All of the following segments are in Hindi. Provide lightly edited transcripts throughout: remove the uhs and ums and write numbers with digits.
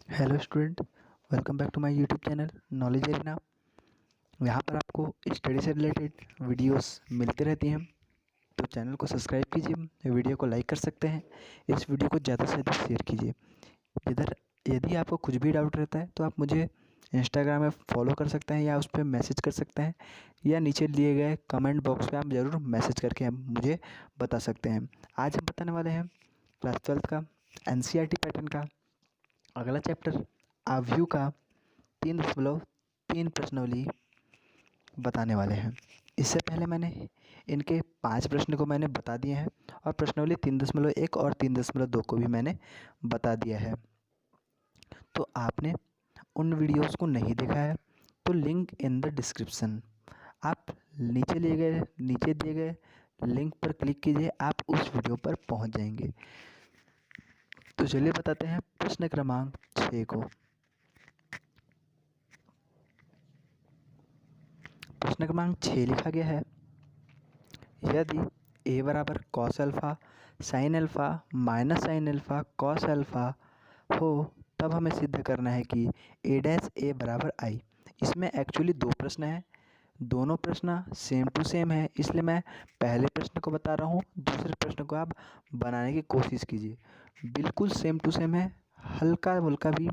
Hello student, welcome back to my YouTube channel knowledge arena. यहाँ पर आपको स्टडी से रिलेटेड वीडियोस मिलती रहती हैं, तो चैनल को सब्सक्राइब कीजिए, वीडियो को लाइक कर सकते हैं, इस वीडियो को ज़्यादा से ज़्यादा शेयर कीजिए। इधर यदि आपको कुछ भी डाउट रहता है तो आप मुझे इंस्टाग्राम में फॉलो कर सकते हैं या उस पर मैसेज कर सकते हैं, या नीचे दिए गए कमेंट बॉक्स में आप ज़रूर मैसेज करके आप मुझे बता सकते हैं। आज हम बताने वाले हैं क्लास 12 का एनसीईआरटी पैटर्न का अगला चैप्टर आव्यू का 3.3 प्रश्नावली बताने वाले हैं। इससे पहले मैंने इनके 5 प्रश्न को मैंने बता दिए हैं और प्रश्नावली 3.1 और 3.2 को भी मैंने बता दिया है। तो आपने उन वीडियोस को नहीं देखा है तो लिंक इन द डिस्क्रिप्शन, आप नीचे दिए गए लिंक पर क्लिक कीजिए, आप उस वीडियो पर पहुंच जाएंगे। तो चलिए बताते हैं प्रश्न क्रमांक 6 को। प्रश्न क्रमांक 6 लिखा गया है, यदि a बराबर cos alpha sine alpha minus sine alpha cos alpha हो तब हमें सिद्ध करना है कि a डैश a बराबर i। इसमें एक्चुअली 2 प्रश्न हैं, दोनों प्रश्न सेम टू सेम है, इसलिए मैं पहले प्रश्न को बता रहा हूँ, दूसरे प्रश्न को आप बनाने की कोशिश कीजिए। बिल्कुल सेम टू सेम है, हल्का वुल्का भी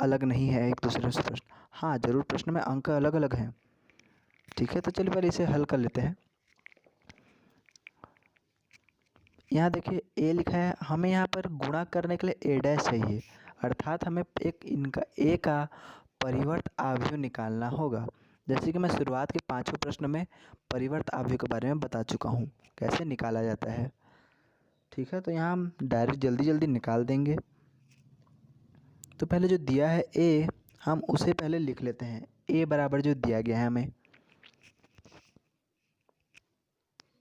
अलग नहीं है एक दूसरे से प्रश्न। हाँ, ज़रूर प्रश्न में अंक अलग अलग हैं। ठीक है, तो चलिए पहले इसे हल कर लेते हैं। यहाँ देखिए ए लिखा है, हमें यहाँ पर गुणा करने के लिए ए डैश चाहिए, अर्थात हमें एक इनका ए का परिवर्त आव्यूह निकालना होगा। जैसे कि मैं शुरुआत के 5वें प्रश्न में परिवर्त आव्यूह के बारे में बता चुका हूँ कैसे निकाला जाता है। ठीक है, तो यहाँ हम डायरेक्ट जल्दी जल्दी निकाल देंगे। तो पहले जो दिया है ए, हम उसे पहले लिख लेते हैं। ए बराबर जो दिया गया है हमें,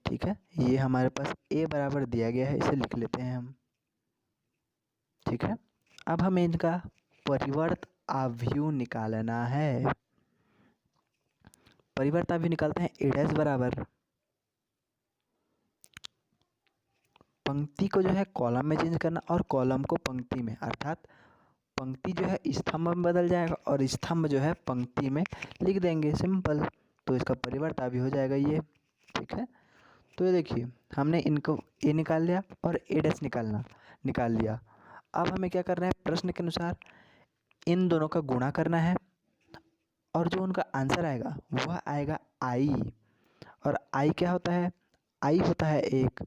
ठीक है, ये हमारे पास ए बराबर दिया गया है, इसे लिख लेते हैं हम। ठीक है, अब हमें इनका परिवर्त आव्यूह निकालना है। परिवर्त आव्यूह निकालते हैं। ए डैश बराबर पंक्ति को जो है कॉलम में चेंज करना और कॉलम को पंक्ति में, अर्थात पंक्ति जो है स्तंभ में बदल जाएगा और स्तंभ जो है पंक्ति में लिख देंगे, सिंपल। तो इसका परिवर्त आव्यूह हो जाएगा ये। ठीक है, तो ये देखिए हमने इनको ए निकाल लिया और ए डैश निकाल लिया। अब हमें क्या करना है, प्रश्न के अनुसार इन दोनों का गुणा करना है और जो उनका आंसर आएगा वह आएगा आई। और आई क्या होता है, आई होता है एक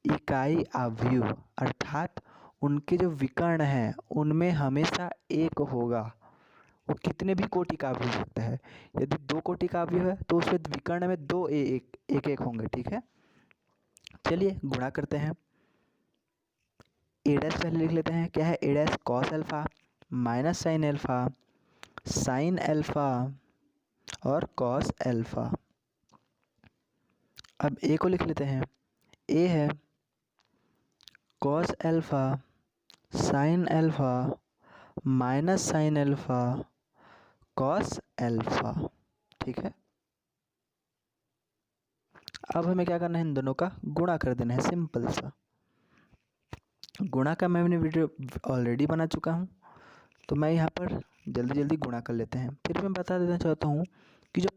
इकाई आव्यूह, अर्थात उनके जो विकर्ण हैं उनमें हमेशा एक होगा। वो कितने भी कोटि का आव्यूह हो सकता है, यदि 2 कोटि का आव्यूह है तो उसमें विकर्ण में 2 एक होंगे। ठीक है, चलिए गुणा करते हैं। ए डैश पहले लिख लेते हैं, क्या है, A dash cos alpha minus sine alpha sine alpha और कॉस अल्फ़ा। अब ए को लिख लेते हैं, ए है cos alpha sine alpha minus sine alpha cos alpha. ठीक है, अब हमें क्या करना है, इन दोनों का गुणा कर देना है, सिंपल सा। गुणा का मैंने वीडियो ऑलरेडी बना चुका हूँ, तो मैं यहाँ पर जल्दी जल्दी गुणा कर लेते हैं। फिर मैं बता देना चाहता हूँ कि जो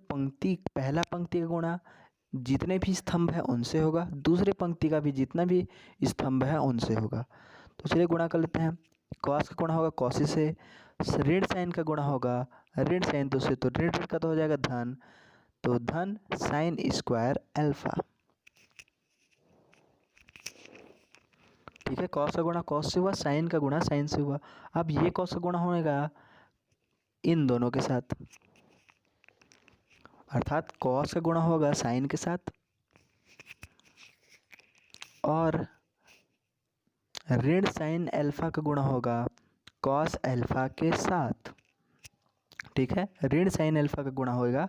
पहला पंक्ति का गुणा जितने भी स्तंभ है उनसे होगा, दूसरे पंक्ति का भी जितना भी स्तंभ है उनसे होगा। तो चलिए गुणा कर लेते हैं। कॉस का गुणा होगा कॉसी से, ऋण साइन का गुणा होगा ऋण साइन तो से, तो ऋण ऋण का तो हो जाएगा धन, तो धन साइन स्क्वायर अल्फा। ठीक है, कॉस का गुणा कॉस से हुआ, साइन का गुणा साइन से हुआ। अब ये कॉस का गुणा होगा इन दोनों के साथ, अर्थात कॉस का गुणा होगा साइन के साथ और ऋण साइन अल्फा का गुणा होगा कॉस अल्फा के साथ। ठीक है, ऋण साइन अल्फा का गुणा होगा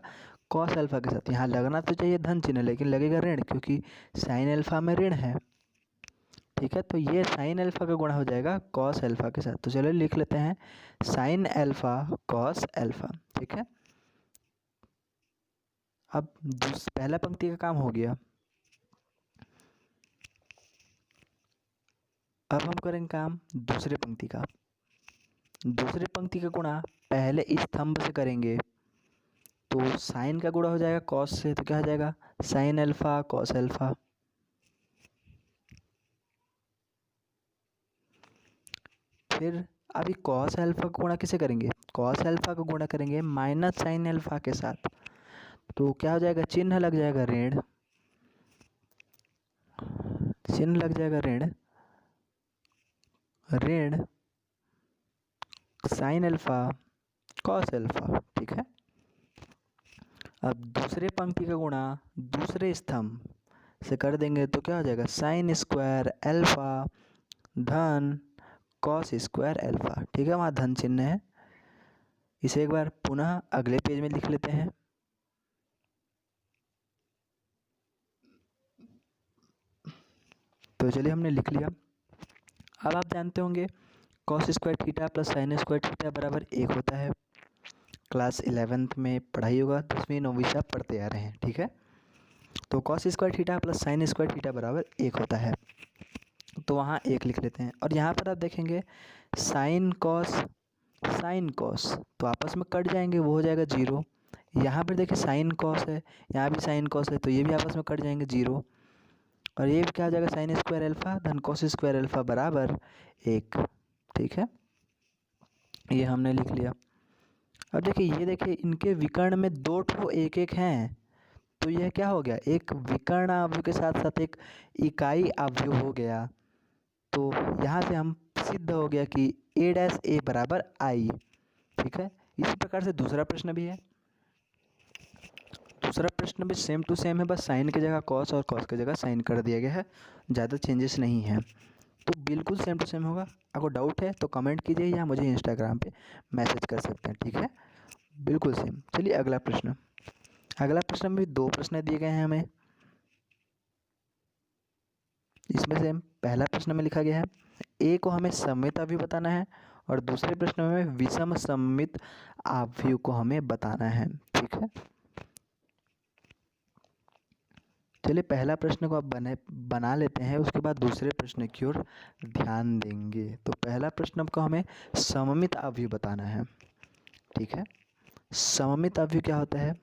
कॉस अल्फा के साथ। यहाँ लगना तो चाहिए धन चिन्ह, लेकिन लगेगा ऋण, क्योंकि साइन अल्फा में ऋण है। ठीक है, तो ये साइन अल्फा का गुणा हो जाएगा कॉस अल्फा के साथ। तो चलिए लिख लेते हैं साइन अल्फा कॉस अल्फा। ठीक है, अब पहला पंक्ति का काम हो गया। अब हम करेंगे काम दूसरे पंक्ति का। दूसरी पंक्ति का गुणा पहले स्तंभ से करेंगे तो साइन का गुणा हो जाएगा कॉस से, तो क्या हो जाएगा साइन अल्फा कॉस अल्फा। फिर अभी कॉस अल्फा का गुणा किसे करेंगे, कॉस अल्फा का गुणा करेंगे माइनस साइन अल्फा के साथ, तो क्या हो जाएगा चिन्ह लग जाएगा ऋण, चिन्ह लग जाएगा ऋण, ऋण साइन अल्फा कॉस अल्फा। ठीक है, अब दूसरे पंक्ति का गुणा दूसरे स्तंभ से कर देंगे तो क्या हो जाएगा साइन स्क्वायर अल्फा धन कॉस स्क्वायर अल्फा। ठीक है, वहाँ धन चिन्ह है। इसे एक बार पुनः अगले पेज में लिख लेते हैं। तो चलिए हमने लिख लिया। अब आप जानते होंगे cos square theta plus sine square theta बराबर 1 होता है। क्लास 11th में पढ़ाई होगा, 10वीं 9वीं से आप पढ़ते आ रहे हैं। ठीक है, तो cos square theta plus sine square theta बराबर 1 होता है, तो वहाँ 1 लिख लेते हैं। और यहाँ पर आप देखेंगे साइन कॉस तो आपस में कट जाएंगे, वो हो जाएगा 0। यहाँ पर देखिए साइन कॉस है, यहाँ भी साइन कॉस है, तो ये भी आपस में कट जाएंगे 0। और ये क्या हो जाएगा साइन स्क्वायर अल्फा धन कॉस स्क्वायर अल्फा बराबर 1। ठीक है, ये हमने लिख लिया। अब देखिए ये देखिए इनके विकर्ण में 2 ठो 1 हैं, तो यह क्या हो गया एक विकर्ण अवयव के साथ साथ एक इकाई अवयव हो गया। तो यहाँ से हम सिद्ध हो गया कि a डैश a बराबर i। ठीक है, इसी प्रकार से दूसरा प्रश्न भी है। दूसरा प्रश्न भी सेम टू सेम है, बस साइन की जगह कॉस और कॉस की जगह साइन कर दिया गया है, ज़्यादा चेंजेस नहीं है। तो बिल्कुल सेम टू सेम होगा। आपको डाउट है तो कमेंट कीजिए या मुझे इंस्टाग्राम पे मैसेज कर सकते हैं। ठीक है, बिल्कुल सेम। चलिए अगला प्रश्न। अगला प्रश्न में भी 2 प्रश्न दिए गए हैं हमें। इसमें से पहला प्रश्न में लिखा गया है ए को हमें सममित अवयव बताना है और दूसरे प्रश्न में विषम सममित अवयव को हमें बताना है। ठीक है, चलिए पहला प्रश्न को आप बना लेते हैं, उसके बाद दूसरे प्रश्न की ओर ध्यान देंगे। तो पहला प्रश्न को हमें सममित अवयव बताना है। ठीक है, सममित अवयव क्या होता है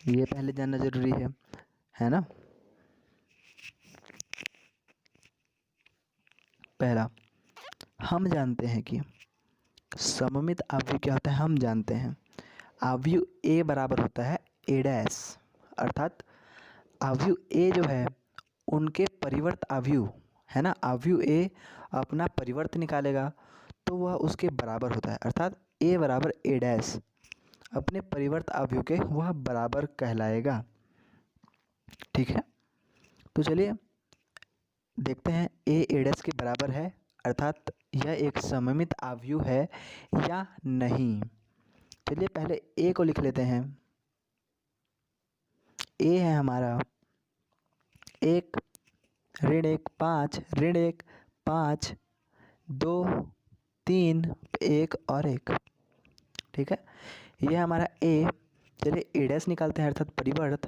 ये पहले जानना जरूरी है ना। पहला हम जानते हैं कि सममित अवयव क्या होता है, हम जानते हैं अवयव ए बराबर होता है ए डैश, अर्थात अवयव ए जो है उनके परिवर्त अवयव है ना, अवयव ए अपना परिवर्त निकालेगा तो वह उसके बराबर होता है, अर्थात ए बराबर ए डैश अपने परिवर्त अवयव के वह बराबर कहलाएगा। ठीक है, तो चलिए देखते हैं ए डैश के बराबर है, अर्थात यह एक सममित अवयव है या नहीं। चलिए पहले ए को लिख लेते हैं। ए है हमारा 1 ऋण 1 5 ऋण 1 5 2 3 1 और 1। ठीक है, ये हमारा ए। चलिए ए डैश निकालते हैं अर्थात परिवर्त,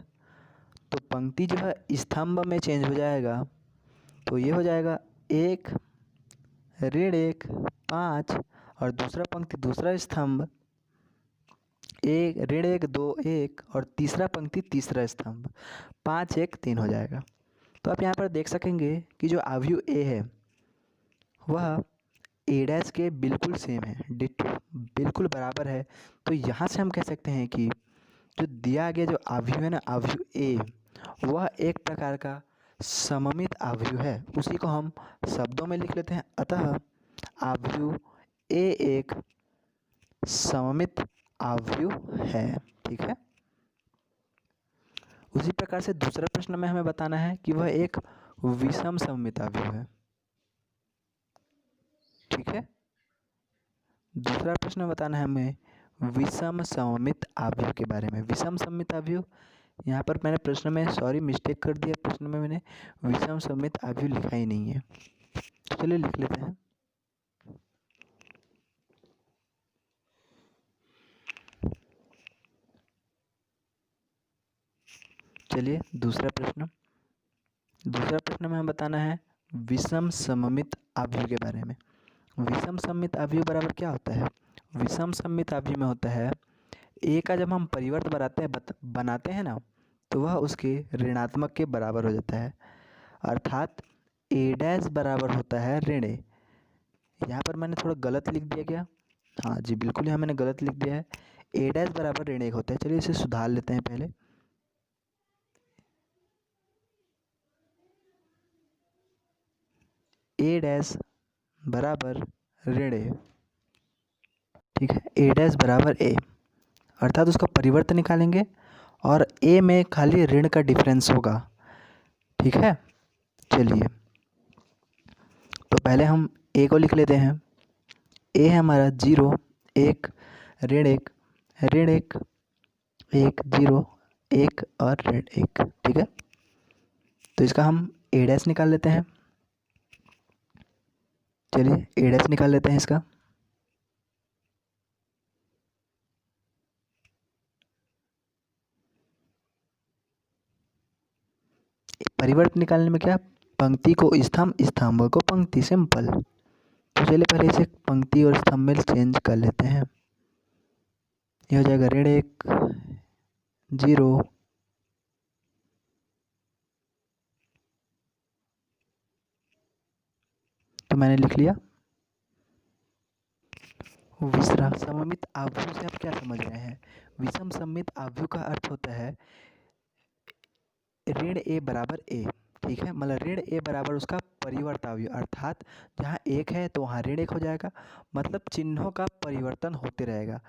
तो पंक्ति जो है स्तंभ में चेंज हो जाएगा, तो ये हो जाएगा 1 ऋण 1 5 और दूसरा पंक्ति दूसरा स्तंभ 1 ऋण 1 2 1 और तीसरा पंक्ति तीसरा स्तंभ 5 1 3 हो जाएगा। तो आप यहाँ पर देख सकेंगे कि जो अवयव ए है वह ए डैश के बिल्कुल सेम है, डिट्टो बिल्कुल बराबर है। तो यहाँ से हम कह सकते हैं कि जो दिया गया जो अवयव है ना अवयव ए, वह एक प्रकार का सममित अवयव है, उसी को हम शब्दों में लिख लेते हैं। अतः अवयव ए एक सममित अवयव है। ठीक है, उसी प्रकार से दूसरा प्रश्न में हमें बताना है कि वह एक विषम सममित अवयव है। ठीक है, दूसरा प्रश्न बताना है हमें विषम सममित अवयव के बारे में। विषम सममित अवयव, यहाँ पर मैंने प्रश्न में सॉरी मिस्टेक कर दिया, प्रश्न में मैंने विषम सममित अवयव लिखा ही नहीं है। चलिए लिख लेते हैं। चलिए दूसरा प्रश्न में हमें बताना है विषम सममित अवयव के बारे में। विषम सममित अवयव बराबर क्या होता है? विषम सममित अवयव में होता है ए का जब हम परिवर्त बनाते हैं ना, तो वह उसके ऋणात्मक के बराबर हो जाता है, अर्थात ए डैश बराबर होता है ऋण ए। यहाँ पर मैंने थोड़ा गलत लिख दिया क्या? हाँ जी, बिल्कुल यहाँ मैंने गलत लिख दिया है। ए डैश बराबर ऋण एक होता है। चलिए इसे सुधार लेते हैं पहले। ए डैश बराबर ऋण ए, ठीक है। ए डैश बराबर ए, अर्थात उसका परिवर्तन निकालेंगे और ए में खाली ऋण का डिफरेंस होगा, ठीक है। चलिए तो पहले हम ए को लिख लेते हैं। ए है हमारा 0 1 ऋण 1 ऋण 1 1 0 1 और ऋण 1, ठीक है। तो इसका हम ए डैश निकाल लेते हैं। चलिए ए डैश निकाल लेते हैं इसका। परिवर्तन निकालने में क्या, पंक्ति को स्तंभ, स्तंभ को पंक्ति, सिंपल। तो चलिए पहले इसे पंक्ति और स्तंभ में चेंज कर लेते हैं। ये हो जाएगा ऋण 1 0 तो मैंने लिख लिया। विषम सममित अवयव से आप क्या समझ रहे हैं? विषम सममित अवयव का अर्थ होता है ऋण ए बराबर ए, ठीक है। मतलब ऋण ए बराबर उसका परिवर्त अवयव, अर्थात जहाँ एक है तो वहाँ ऋण एक हो जाएगा, मतलब चिन्हों का परिवर्तन होते रहेगा।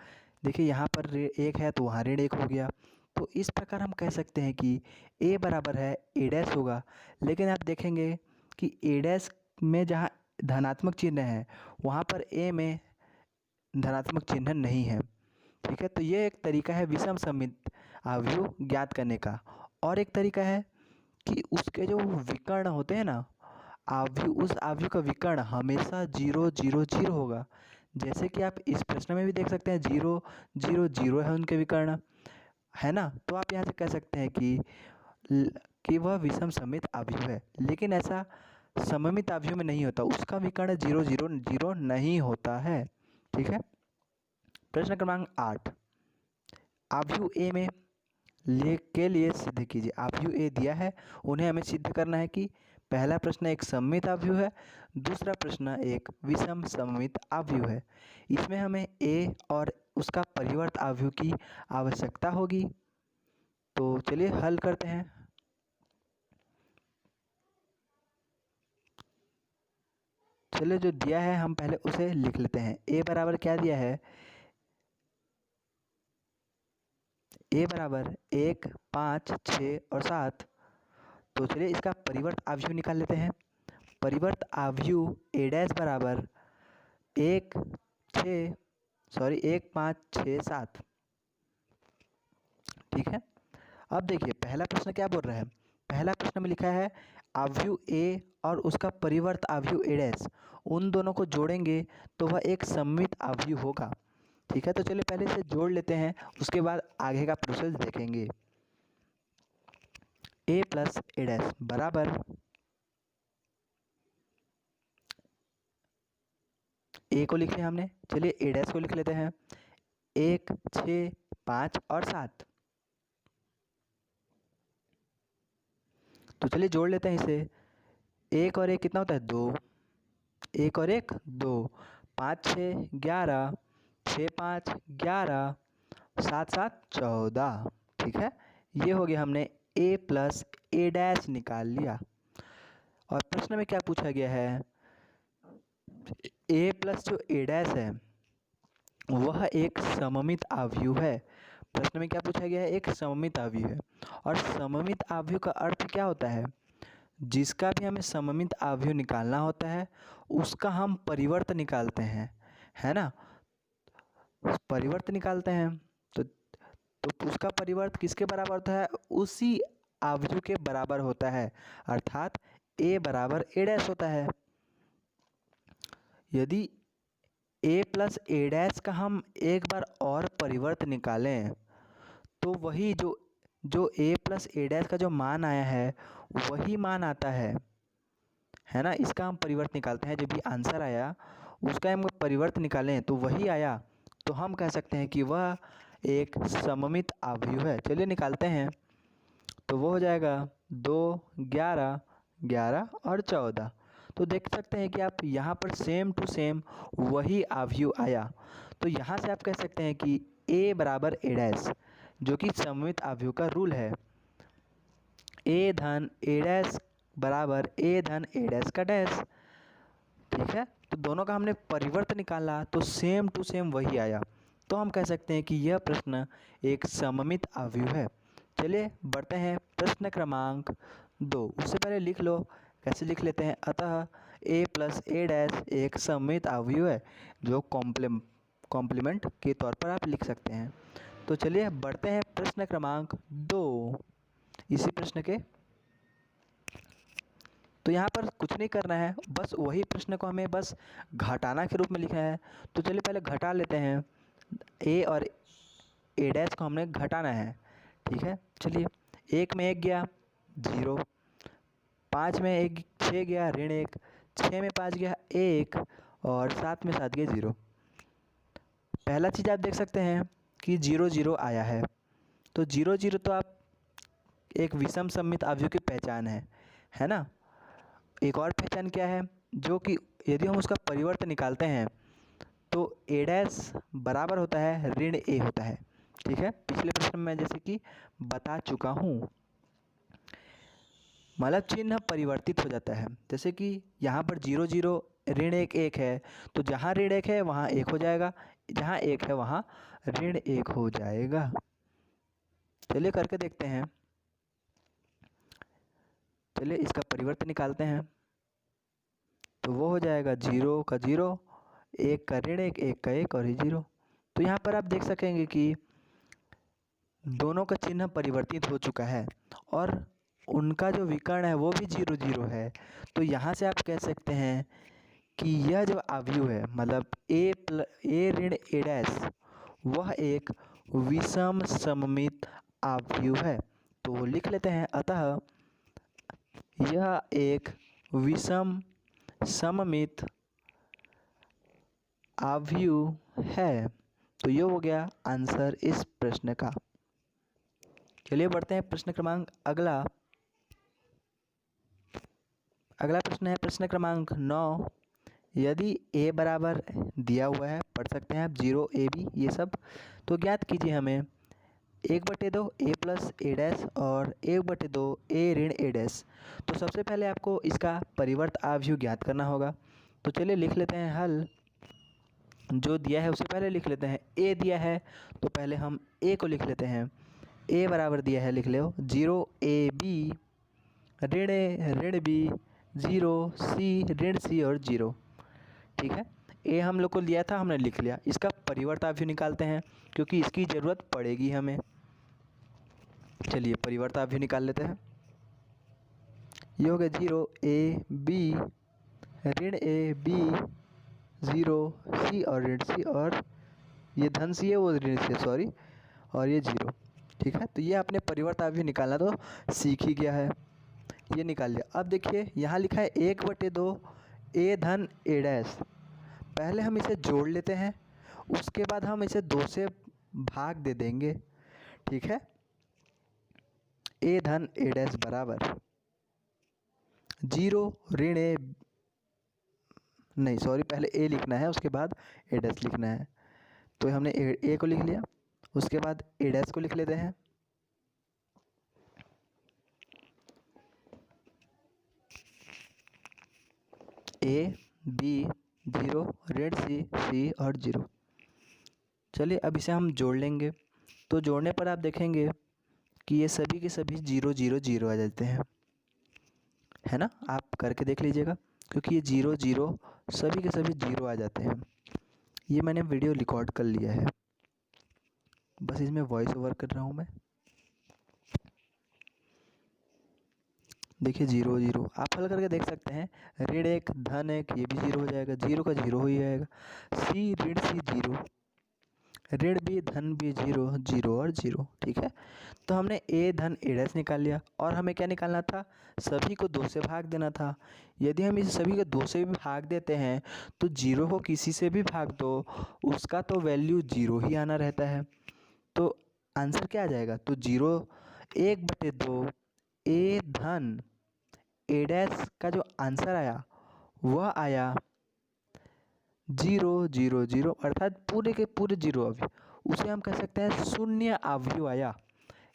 देखिए यहाँ पर एक है तो वहाँ ऋण एक हो गया। तो इस प्रकार हम कह सकते हैं कि ए बराबर है ए डैश होगा, लेकिन आप देखेंगे कि ए डैश में जहाँ धनात्मक चिन्ह है वहाँ पर ए में धनात्मक चिन्ह नहीं है, ठीक है। तो ये एक तरीका है विषम सममित अवयव ज्ञात करने का। और एक तरीका है कि उसके जो विकर्ण होते हैं ना अवयव, उस अवयव का विकर्ण हमेशा 0 0 0 होगा। जैसे कि आप इस प्रश्न में भी देख सकते हैं 0 0 0 है उनके विकर्ण, है ना। तो आप यहाँ से कह सकते हैं कि वह विषम सममित अवयव है। लेकिन ऐसा सममित अवयव में नहीं होता, उसका विकर्ण 0 0 0 नहीं होता है, ठीक है। प्रश्न क्रमांक 8, अवयव ए में के लिए सिद्ध कीजिए। अवयव ए दिया है, उन्हें हमें सिद्ध करना है कि पहला प्रश्न एक सममित अवयव है, दूसरा प्रश्न एक विषम सममित अवयव है। इसमें हमें ए और उसका परिवर्त अवयव की आवश्यकता होगी। तो चलिए हल करते हैं। चलिए जो दिया है हम पहले उसे लिख लेते हैं। ए बराबर क्या दिया है? ए बराबर 1 5 6 और 7। तो चलिए इसका परिवर्त अवयव निकाल लेते हैं। परिवर्त अवयव ए डैश बराबर 1 5 6 7, ठीक है। अब देखिए पहला प्रश्न क्या बोल रहा है? पहला प्रश्न में लिखा है अवयव ए और उसका परिवर्त अवयव ए डैश, उन दोनों को जोड़ेंगे तो वह एक सममित अवयव होगा, ठीक है। तो चलिए पहले इसे जोड़ लेते हैं, उसके बाद आगे का प्रोसेस देखेंगे। ए प्लस ए डैश बराबर ए को लिख लिया हमने, चलिए ए डैश को लिख लेते हैं 1 6 5 और 7। तो चलिए जोड़ लेते हैं इसे। एक और एक कितना होता है? 2, एक और एक 2, 5 6 11, 6 5 11, 7 7 14, ठीक है। ये हो गया, हमने ए प्लस ए डैश निकाल लिया। और प्रश्न में क्या पूछा गया है? ए प्लस जो ए डैश है वह एक सममित अवयव है। प्रश्न में क्या पूछा गया है? एक सममित अवयव है। और सममित अवयव का अर्थ क्या होता है? जिसका भी हमें सममित अवयव निकालना होता है उसका हम परिवर्त निकालते हैं, है ना। परिवर्त निकालते हैं तो उसका परिवर्त किसके बराबर होता है? उसी अवयव के बराबर होता है, अर्थात ए बराबर ए डैश होता है। यदि ए प्लस ए डैश का हम एक बार और परिवर्त निकालें तो वही जो ए प्लस ए डैश का जो मान आया है वही मान आता है, है ना। इसका हम परिवर्त निकालते हैं, जो भी आंसर आया उसका हम परिवर्त निकालें तो वही आया, तो हम कह सकते हैं कि वह एक सममित अवयव है। चलिए निकालते हैं। तो वो हो जाएगा 2, 11, 11 और 14। तो देख सकते हैं कि आप यहाँ पर सेम टू सेम वही अवयव आया। तो यहाँ से आप कह सकते हैं कि a बराबर a डैश, जो कि सममित अवयव का रूल है। a धन a डैश बराबर a धन a डैश का डैश। ठीक है, तो दोनों का हमने परिवर्त निकाला तो सेम टू सेम वही आया, तो हम कह सकते हैं कि यह प्रश्न एक सममित अवयव है। चलिए बढ़ते हैं प्रश्न क्रमांक 2। उससे पहले लिख लो, कैसे लिख लेते हैं। अतः a प्लस a डैश एक सममित अवयव है, जो कॉम्प्लीमेंट के तौर पर आप लिख सकते हैं। तो चलिए बढ़ते हैं प्रश्न क्रमांक 2 इसी प्रश्न के। तो यहाँ पर कुछ नहीं करना है, बस वही प्रश्न को हमें बस घटाना के रूप में लिखना है। तो चलिए पहले घटा लेते हैं। a और a डैश को हमने घटाना है। ठीक है, चलिए 1 में 1 गया 0, 5 में 1 6 गया ऋण 1, 6 में 5 गया 1 और 7 में 7 गया 0। पहला चीज़ आप देख सकते हैं कि 0 0 आया है। तो 0 0 तो आप एक विषम सममित अवयव की पहचान है ना। एक और पहचान क्या है, जो कि यदि हम उसका परिवर्त निकालते हैं तो a डैश बराबर होता है ऋण a होता है। ठीक है, पिछले प्रश्न में मैं जैसे कि बता चुका हूँ, मतलब चिन्ह परिवर्तित हो जाता है। जैसे कि यहाँ पर 0 0 ऋण 1 1 है, तो जहाँ ऋण 1 है वहाँ 1 हो जाएगा, जहाँ 1 है वहाँ ऋण 1 हो जाएगा। चलिए करके देखते हैं। चलिए इसका परिवर्त निकालते हैं। तो वो हो जाएगा 0 का 0, 1 का ऋण 1, 1 का 1 और ये 0। तो यहाँ पर आप देख सकेंगे कि दोनों का चिन्ह परिवर्तित हो चुका है और उनका जो विकर्ण है वो भी 0 0 है। तो यहाँ से आप कह सकते हैं कि यह जो अवयव है, मतलब a ऋण a डैश, वह एक विषम सममित अवयव है। तो लिख लेते हैं। अतः यह एक विषम सममित अवयव है। तो ये हो गया आंसर इस प्रश्न का। चलिए बढ़ते हैं प्रश्न क्रमांक अगला प्रश्न है प्रश्न क्रमांक 9। यदि a बराबर दिया हुआ है, पढ़ सकते हैं आप 0 a b ये सब, तो ज्ञात कीजिए हमें 1/2 a प्लस a डैश और 1/2 a ऋण a डैश। तो सबसे पहले आपको इसका परिवर्त अवयव ज्ञात करना होगा। तो चलिए लिख लेते हैं हल। जो दिया है उससे पहले लिख लेते हैं। a दिया है तो पहले हम a को लिख लेते हैं। a बराबर दिया है, लिख लो 0 a b ऋण a ऋण b 0 c ऋण c और 0। ठीक है, a हम लोग को लिया था, हमने लिख लिया। इसका परिवर्त अवयव निकालते हैं क्योंकि इसकी ज़रूरत पड़ेगी हमें। चलिए परिवर्त अवयव निकाल लेते हैं। ये हो गया 0 a b ऋण a b 0 c और ऋण c, और ये धन c है वो ऋण c, सॉरी, और ये 0। ठीक है, तो ये आपने परिवर्त अवयव निकालना तो सीख ही गया है, ये निकाल लिया। अब देखिए यहाँ लिखा है 1/2 a धन a डैश। पहले हम इसे जोड़ लेते हैं, उसके बाद हम इसे 2 से भाग दे देंगे। ठीक है, a धन a डैश बराबर 0 ऋण a, नहीं सॉरी, पहले a लिखना है उसके बाद a डैश लिखना है। तो हमने a को लिख लिया, उसके बाद a डैश को लिख लेते हैं। a b 0 ऋण c और 0। चलिए अब इसे हम जोड़ लेंगे। तो जोड़ने पर आप देखेंगे कि ये सभी के सभी 0 0 0 आ जाते हैं, है ना। आप करके देख लीजिएगा, क्योंकि ये 0 0 सभी के सभी 0 आ जाते हैं। ये मैंने वीडियो रिकॉर्ड कर लिया है, बस इसमें वॉइस ओवर कर रहा हूँ मैं। देखिए 0 0 आप हल करके देख सकते हैं। ऋण 1 धन 1 ये भी 0 हो जाएगा, 0 का 0 हो ही जाएगा। c ऋण c 0, ऋण बी धन बी जीरो, जीरो और जीरो। ठीक है, तो हमने ए धन ए डैश निकाल लिया और हमें क्या निकालना था, सभी को 2 से भाग देना था। यदि हम इस सभी को 2 से भी भाग देते हैं तो जीरो को किसी से भी भाग दो उसका तो वैल्यू जीरो ही आना रहता है। तो आंसर क्या आ जाएगा, तो जीरो 1/2 ए धन ए डैश का जो आंसर आया वह आया जीरो जीरो जीरो, अर्थात पूरे के पूरे जीरो अवयव, उसे हम कह सकते हैं शून्य अवयव आया।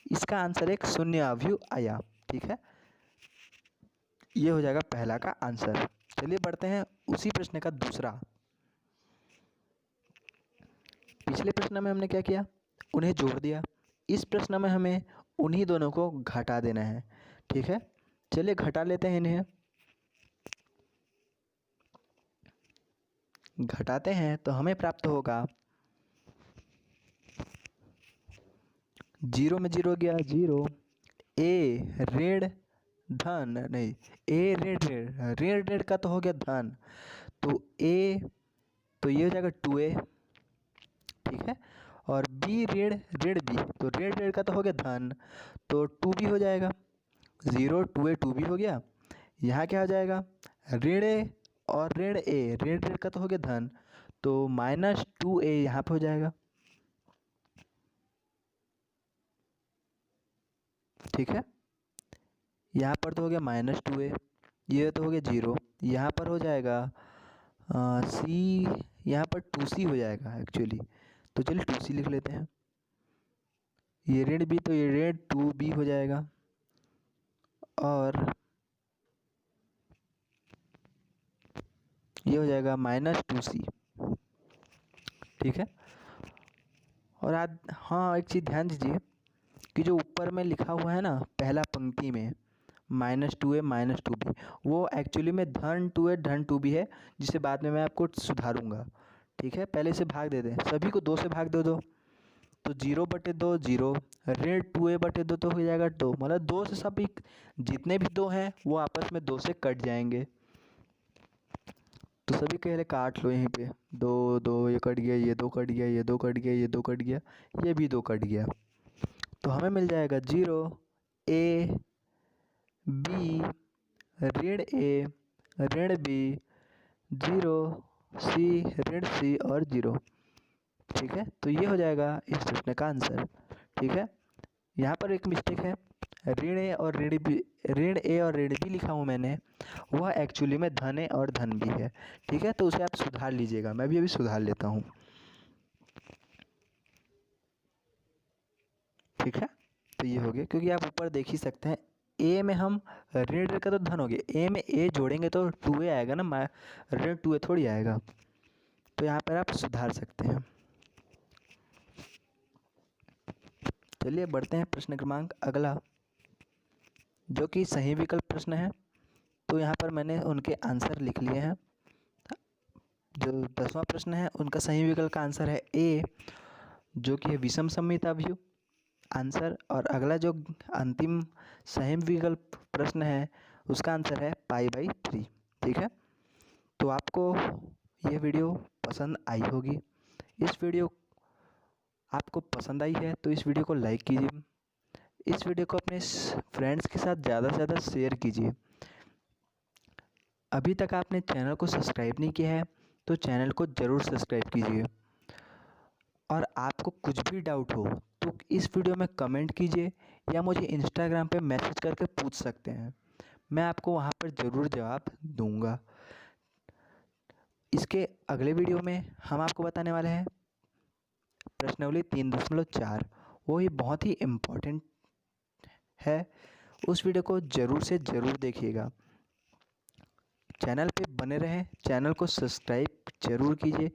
इसका आंसर एक शून्य अवयव आया। ठीक है, ये हो जाएगा पहला का आंसर। चलिए बढ़ते हैं उसी प्रश्न का दूसरा। पिछले प्रश्न में हमने क्या किया, उन्हें जोड़ दिया। इस प्रश्न में हमें उन्हीं दोनों को घटा देना है। ठीक है, चलिए घटा लेते हैं इन्हें। घटाते हैं तो हमें प्राप्त होगा, जीरो में जीरो गया जीरो, ए ऋण धन नहीं, ए ऋण ऋण ऋण ऋण का तो हो गया धन, तो ए, तो ये हो जाएगा 2a। ठीक है, और बी ऋण ऋण बी, तो ऋण ऋण का तो हो गया धन, तो 2b हो जाएगा। 0 2a 2b हो गया। यहाँ क्या हो जाएगा, ऋण ए और ऋण ए, ऋण ऋण का तो हो गया धन, तो -2a यहाँ पे हो जाएगा। ठीक है, यहाँ पर तो हो गया -2a, ये तो हो गया 0, यहाँ पर हो जाएगा सी, यहाँ पर 2c हो जाएगा एक्चुअली, तो चलिए 2c लिख लेते हैं। ये ऋण बी, तो ये ऋण 2b हो जाएगा, और ये हो जाएगा -2c। ठीक है, और आज हाँ एक चीज़ ध्यान दीजिए कि जो ऊपर में लिखा हुआ है ना पहला पंक्ति में -2a -2b, वो एक्चुअली में धन 2a धन 2b है, जिसे बाद में मैं आपको सुधारूंगा। ठीक है, पहले से भाग दे दें, सभी को 2 से भाग दे दो, तो 0/2 जीरो, ऋण 2a/2 तो हो जाएगा 2, मतलब 2 से सभी जितने भी 2 हैं वो आपस में 2 से कट जाएंगे। तो सभी पहले काट लो यहीं पे, 2 2 ये कट गया, ये 2 कट गया, ये 2 कट गया, ये 2 कट गया, ये भी 2 कट गया, तो हमें मिल जाएगा 0 ए बी ऋण ए ऋण बी, 0 सी ऋण सी और 0। ठीक है, तो ये हो जाएगा इस प्रश्न का आंसर। ठीक है, यहाँ पर एक मिस्टेक है, ऋण ए और ऋण बी, ऋण ए और ऋण बी लिखा हूँ मैंने, वह एक्चुअली में धन ए और धन बी है। ठीक है, तो उसे आप सुधार लीजिएगा, मैं भी अभी सुधार लेता हूँ। ठीक है, तो ये हो गया, क्योंकि आप ऊपर देख ही सकते हैं ए में हम ऋण का तो धन हो गया, ए में ए जोड़ेंगे तो 2a आएगा ना, ऋण 2a थोड़ी आएगा, तो यहाँ पर आप सुधार सकते हैं। चलिए बढ़ते हैं प्रश्न क्रमांक अगला, जो कि सही विकल्प प्रश्न है। तो यहाँ पर मैंने उनके आंसर लिख लिए हैं। जो 10वां प्रश्न है उनका सही विकल्प का आंसर है ए, जो कि है विषम सममित अवयव आंसर, और अगला जो अंतिम सही विकल्प प्रश्न है उसका आंसर है π/3। ठीक है, तो आपको ये वीडियो पसंद आई होगी। इस वीडियो आपको पसंद आई है तो इस वीडियो को लाइक कीजिए, इस वीडियो को अपने फ्रेंड्स के साथ ज़्यादा से ज़्यादा शेयर कीजिए। अभी तक आपने चैनल को सब्सक्राइब नहीं किया है तो चैनल को ज़रूर सब्सक्राइब कीजिए, और आपको कुछ भी डाउट हो तो इस वीडियो में कमेंट कीजिए या मुझे इंस्टाग्राम पे मैसेज करके पूछ सकते हैं, मैं आपको वहाँ पर ज़रूर जवाब दूंगा। इसके अगले वीडियो में हम आपको बताने वाले हैं प्रश्नावली 3.4, वो ही बहुत ही इम्पोर्टेंट है, उस वीडियो को ज़रूर से ज़रूर देखिएगा। चैनल पे बने रहें, चैनल को सब्सक्राइब ज़रूर कीजिए।